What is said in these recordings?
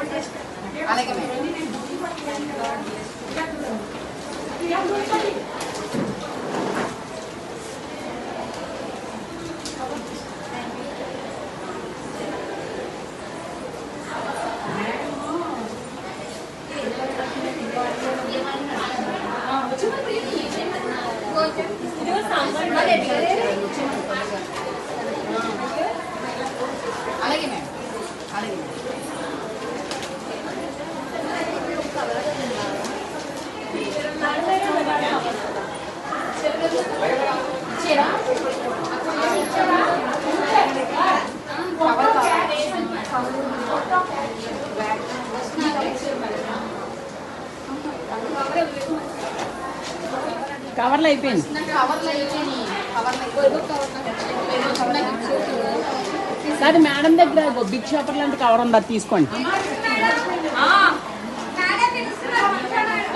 అలాగే మేడం. అలాగే మేడం. అలాగే కవర్లు అయిపోయింది. కాదు మేడం దగ్గర బిగ్ షాపర్ లాంటి కవర్ ఉందా, తీసుకోండి.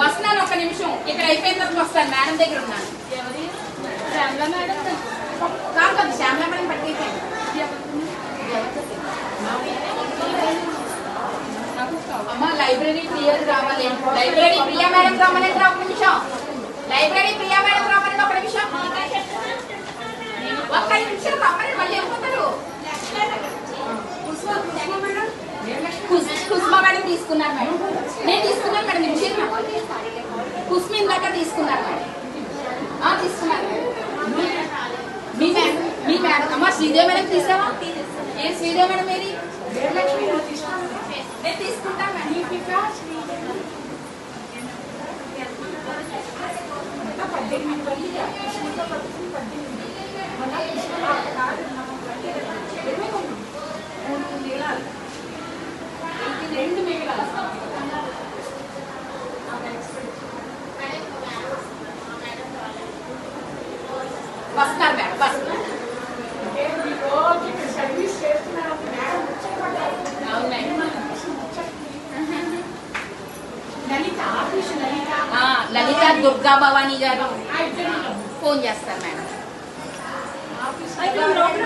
వస్తున్నాను, ఒక నిమిషం. ఇక్కడ అయిపోయిన తర్వాత వస్తాను. మేడం దగ్గర ఉన్నాను. కాదు శ్యామలా మేడం పట్టేసాను. అమ్మ లైబ్రరీ క్లియర్ రావాలి. లైబ్రరీ ప్రియా మేడం రావాలంటే ఒక నిమిషం. లైబ్రరీ ప్రియా మేడం రావాలంటే ఒక నిమిషం. ఒక్క నిమిషం రమ్మని మళ్ళీ వెళ్ళిపోతారు. కుస్మా మేడం తీసుకున్నారు మేడం. నేను తీసుకున్నాను మేడం. నిమిషం కుస్మి ఇందాక తీసుకున్నారు మేడం. తీసుకున్నారు మీ మేడం. అమ్మ శ్రీదేవి మేడం తీసావా? ఏ శ్రీదేవి మేడం ఏది? నేను తీసుకుంటాను మేడం. వస్తున్నారు మేడం. వస్తున్నారు. లలిత దుర్గా భవానీ గారు ఫోన్ చేస్తారు మేడం.